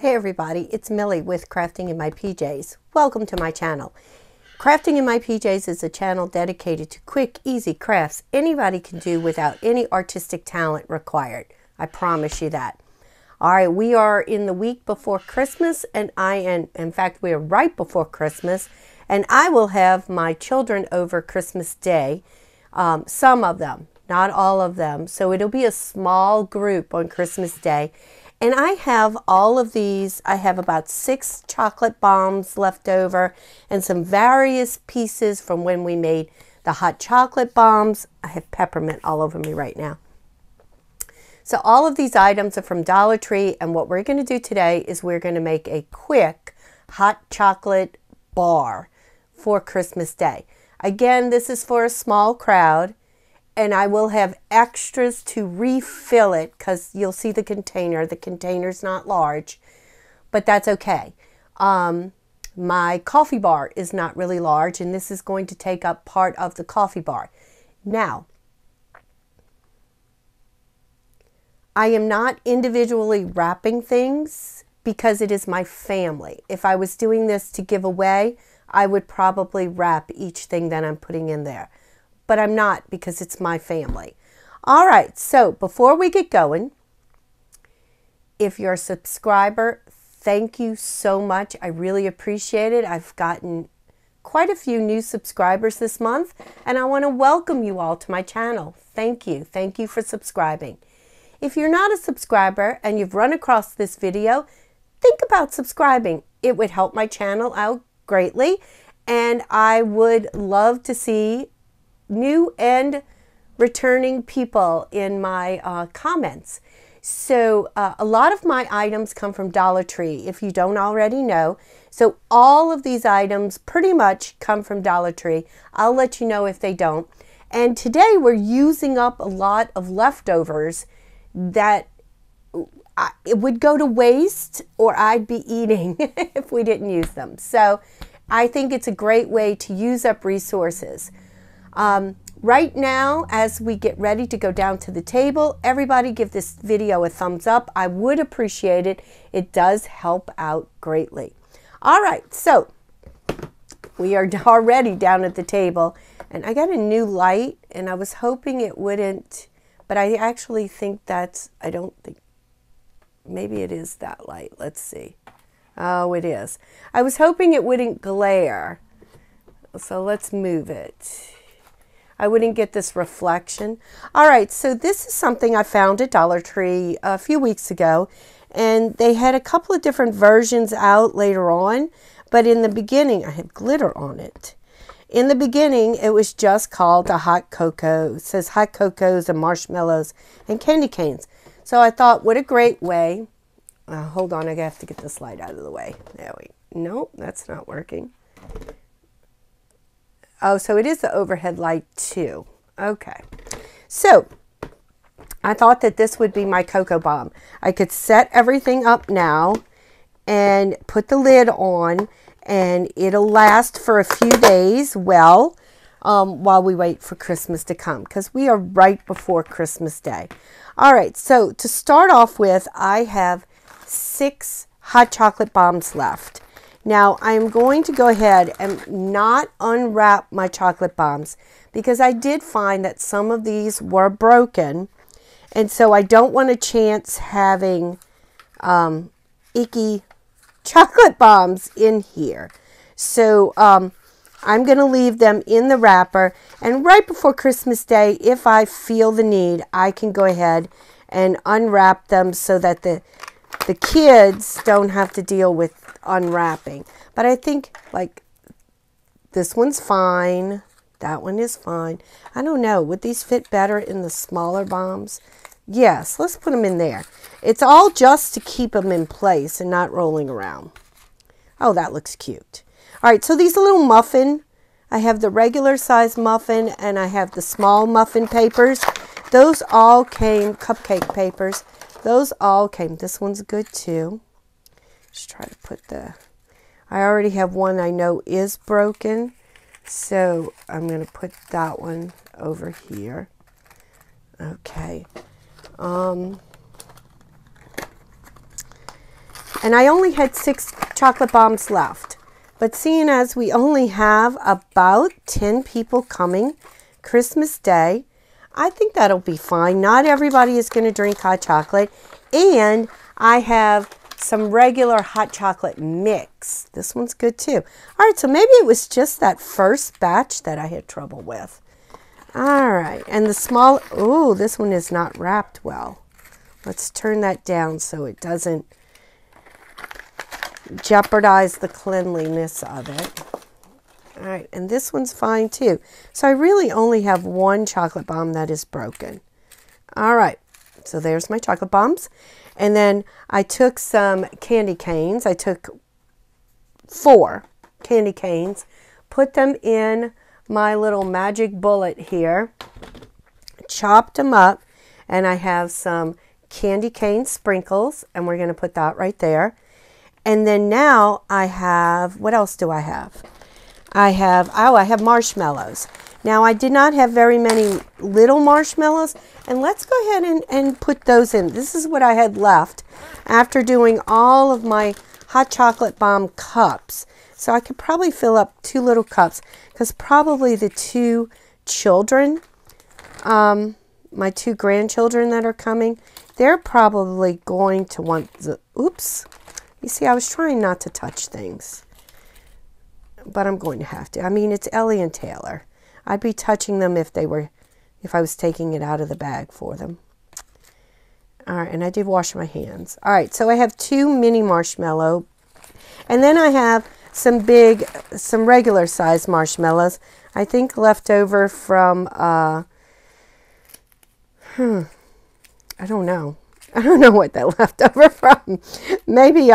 Hey everybody, it's Millie with Crafting in My PJs. Welcome to my channel. Crafting in My PJs is a channel dedicated to quick, easy crafts anybody can do without any artistic talent required. I promise you that. Alright, we are in the week before Christmas, and in fact, we are right before Christmas, and I will have my children over Christmas Day. Some of them, not all of them. So it'll be a small group on Christmas Day. And I have all of these. I have about 6 chocolate bombs left over and some various pieces from when we made the hot chocolate bombs. I have peppermint all over me right now. So all of these items are from Dollar Tree, and what we're going to do today is we're going to make a quick hot chocolate bar for Christmas Day. Again, this is for a small crowd. And I will have extras to refill it because you'll see the container. The container's not large, but that's okay. My coffee bar is not really large, and this is going to take up part of the coffee bar. Now, I am not individually wrapping things because it is my family. If I was doing this to give away, I would probably wrap each thing that I'm putting in there. But I'm not because it's my family. All right, so before we get going, if you're a subscriber, thank you so much. I really appreciate it. I've gotten quite a few new subscribers this month, and I want to welcome you all to my channel. Thank you. Thank you for subscribing. If you're not a subscriber and you've run across this video, think about subscribing. It would help my channel out greatly, and I would love to see new and returning people in my comments. So a lot of my items come from Dollar Tree, if you don't already know. So all of these items pretty much come from Dollar Tree. I'll let you know if they don't. And today we're using up a lot of leftovers that it would go to waste or I'd be eating if we didn't use them. So I think it's a great way to use up resources. Right now, as we get ready to go down to the table, everybody give this video a thumbs up. I would appreciate it. It does help out greatly. All right, so we are already down at the table, and I got a new light, and I was hoping it wouldn't, but I actually think I don't think, maybe it is that light. Let's see. Oh, it is. I was hoping it wouldn't glare, so let's move it. I wouldn't get this reflection. All right, so this is something I found at Dollar Tree a few weeks ago, and they had a couple of different versions out later on, but in the beginning, I had glitter on it. In the beginning, it was just called a hot cocoa. It says hot cocos and marshmallows and candy canes. So I thought, what a great way. Hold on, I have to get this light out of the way. There we go. Nope, that's not working. Oh, so it is the overhead light too. Okay. So I thought that this would be my cocoa bomb. I could set everything up now and put the lid on, and it'll last for a few days while we wait for Christmas to come, because we are right before Christmas Day. All right, so to start off with, I have 6 hot chocolate bombs left. Now, I'm going to go ahead and not unwrap my chocolate bombs because I did find that some of these were broken, and so I don't want to chance having icky chocolate bombs in here. So I'm going to leave them in the wrapper, and right before Christmas Day, if I feel the need, I can go ahead and unwrap them so that the kids don't have to deal with unwrapping. But I think, like, this one's fine. That one is fine. I don't know. Would these fit better in the smaller bombs? Yes, let's put them in there. It's all just to keep them in place and not rolling around. Oh, that looks cute. All right, so these little muffin, I have the regular size muffin and I have the small muffin papers. Those all came, cupcake papers. Those all came. This one's good too. Just try to put I already have one I know is broken, so I'm going to put that one over here. Okay. And I only had 6 chocolate bombs left. But seeing as we only have about 10 people coming Christmas Day, I think that'll be fine. Not everybody is going to drink hot chocolate. And I have some regular hot chocolate mix. This one's good too. All right, so maybe it was just that first batch that I had trouble with. All right, and the small, oh, this one is not wrapped well. Let's turn that down so it doesn't jeopardize the cleanliness of it. All right, and this one's fine too. So I really only have 1 chocolate bomb that is broken. All right, so there's my chocolate bombs. And then I took some candy canes. I took 4 candy canes, put them in my little magic bullet here, chopped them up, and I have some candy cane sprinkles, and we're going to put that right there. And then now I have, what else do I have? I have marshmallows. Now I did not have very many little marshmallows, and let's go ahead and put those in. This is what I had left after doing all of my hot chocolate bomb cups. So I could probably fill up 2 little cups, because probably the 2 children, my 2 grandchildren that are coming, they're probably going to want the, oops. You see, I was trying not to touch things, but I'm going to have to. I mean, it's Ellie and Taylor. I'd be touching them if I was taking it out of the bag for them. All right, and I did wash my hands. All right, so I have 2 mini marshmallow, and then I have some regular size marshmallows. I think left over from, I don't know. I don't know what that left over from. Maybe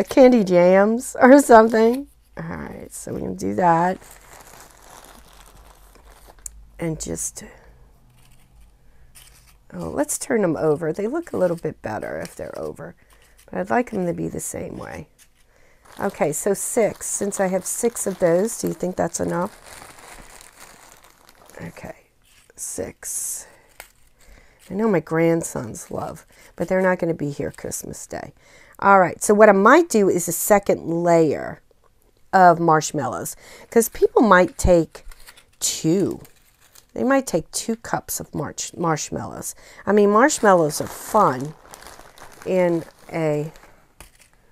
candy jams or something. All right, so we're going to do that. And just, oh, let's turn them over. They look a little bit better if they're over, but I'd like them to be the same way. Okay, so 6. Since I have 6 of those, do you think that's enough? Okay, 6. I know my grandsons love, but they're not going to be here Christmas Day. All right, so what I might do is a second layer of marshmallows, because people might take 2. They might take 2 cups of marshmallows. I mean, marshmallows are fun in a,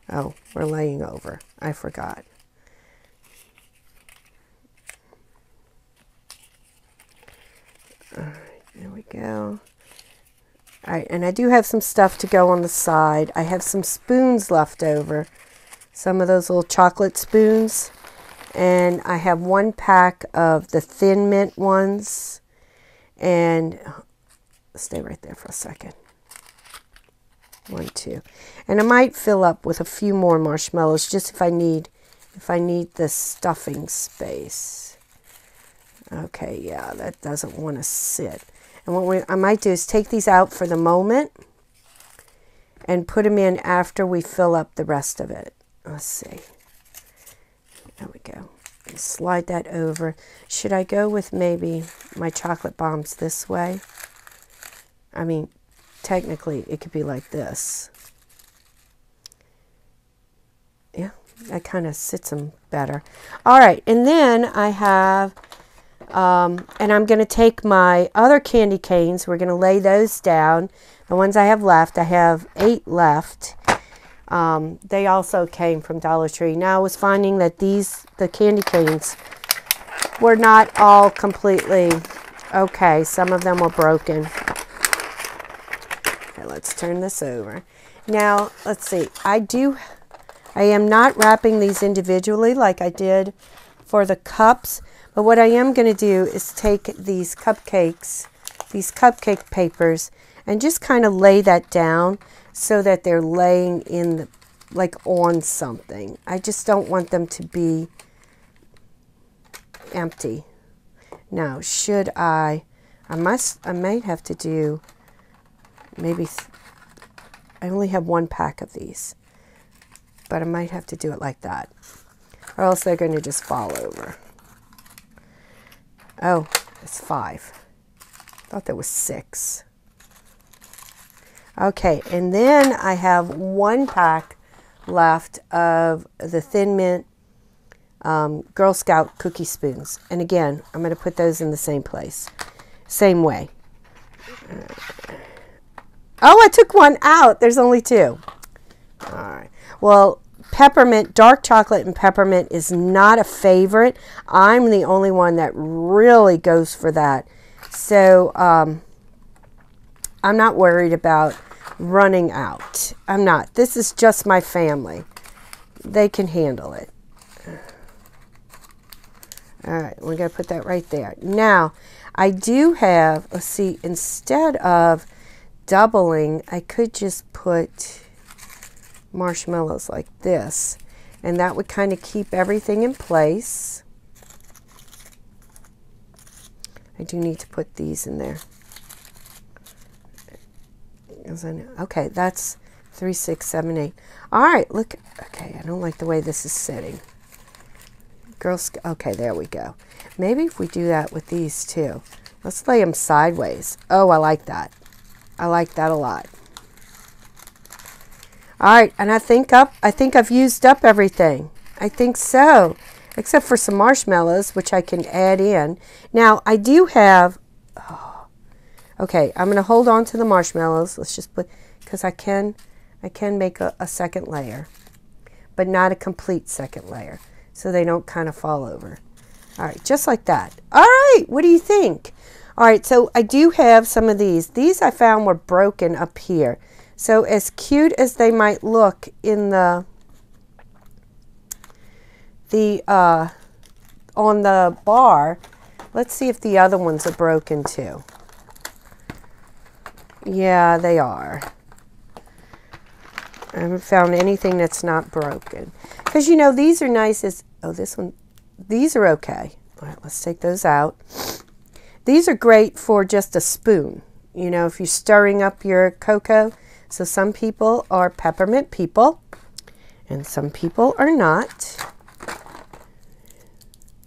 oh, we're laying over. I forgot. All right, there we go. All right, and I do have some stuff to go on the side. I have some spoons left over, some of those little chocolate spoons. And I have 1 pack of the Thin Mint ones. And stay right there for a second. 1, 2. And I might fill up with a few more marshmallows just if I need the stuffing space. Okay, yeah, that doesn't want to sit. And what I might do is take these out for the moment and put them in after we fill up the rest of it. Let's see. There we go. Slide that over. Should I go with maybe my chocolate bombs this way? I mean, technically it could be like this. Yeah, that kind of sits them better. All right, and then I have, and I'm going to take my other candy canes. We're going to lay those down. The ones I have left, I have 8 left. They also came from Dollar Tree. Now I was finding that the candy canes were not all completely okay. Some of them were broken. Okay, let's turn this over. Now, let's see. I am not wrapping these individually like I did for the cups, but what I am going to do is take these cupcake papers and just kind of lay that down so that they're laying in the, like on something. I just don't want them to be empty. Now, should I might have to do maybe, I only have 1 pack of these, but I might have to do it like that, or else they're going to just fall over. Oh, it's 5. I thought there was 6. Okay, and then I have 1 pack left of the Thin Mint Girl Scout cookie spoons. And again, I'm going to put those in the same place. Same way. Oh, I took one out. There's only two. All right. Well, peppermint, dark chocolate and peppermint is not a favorite. I'm the only one that really goes for that. So I'm not worried about running out. I'm not. This is just my family. They can handle it. All right, we're going to put that right there. Now, I do have, let's see, instead of doubling, I could just put marshmallows like this, and that would kind of keep everything in place. I do need to put these in there. Okay, that's 3, 6, 7, 8. All right, look. Okay, I don't like the way this is sitting. Okay, there we go. Maybe if we do that with these too. Let's lay them sideways. Oh, I like that. I like that a lot. All right, and I think I've used up everything. I think so, except for some marshmallows, which I can add in. Now, I do have, okay, I'm going to hold on to the marshmallows. Let's just put, because I can make a second layer, but not a complete second layer, so they don't kind of fall over. All right, just like that. All right, what do you think? All right, so I do have some of these. These I found were broken up here. So as cute as they might look in on the bar, let's see if the other ones are broken too. Yeah, they are. I haven't found anything that's not broken. Because, you know, these are nice as, oh, this one, these are okay. All right, let's take those out. These are great for just a spoon, you know, if you're stirring up your cocoa. So some people are peppermint people, and some people are not.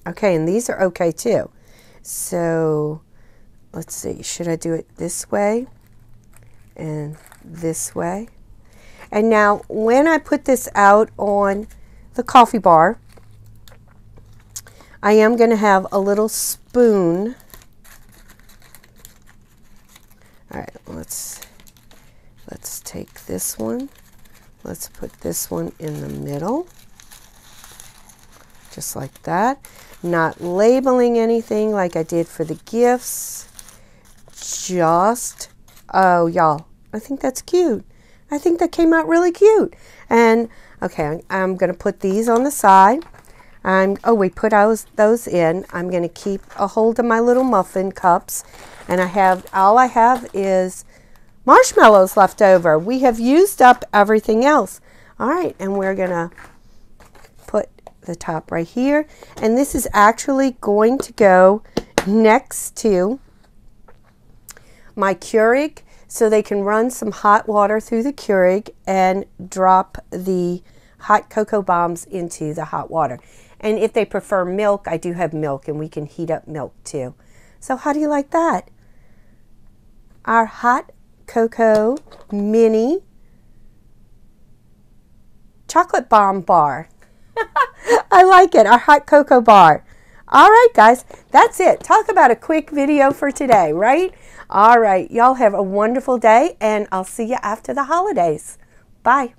Okay, and these are okay too. So let's see, should I do it this way and this way? And now when I put this out on the coffee bar, I am going to have a little spoon. All right, let's take this one. Let's put this one in the middle. Just like that. Not labeling anything like I did for the gifts. Just, oh, y'all, I think that's cute. I think that came out really cute. And, okay, I'm going to put these on the side. Oh, we put those in. I'm going to keep a hold of my little muffin cups. And all I have is marshmallows left over. We have used up everything else. All right, and we're going to put the top right here. And this is actually going to go next to my Keurig, so they can run some hot water through the Keurig and drop the hot cocoa bombs into the hot water. And if they prefer milk, I do have milk, and we can heat up milk too. So how do you like that? Our hot cocoa mini chocolate bomb bar. I like it, our hot cocoa bar. All right, guys, that's it. Talk about a quick video for today, right? All right, y'all have a wonderful day, and I'll see you after the holidays. Bye.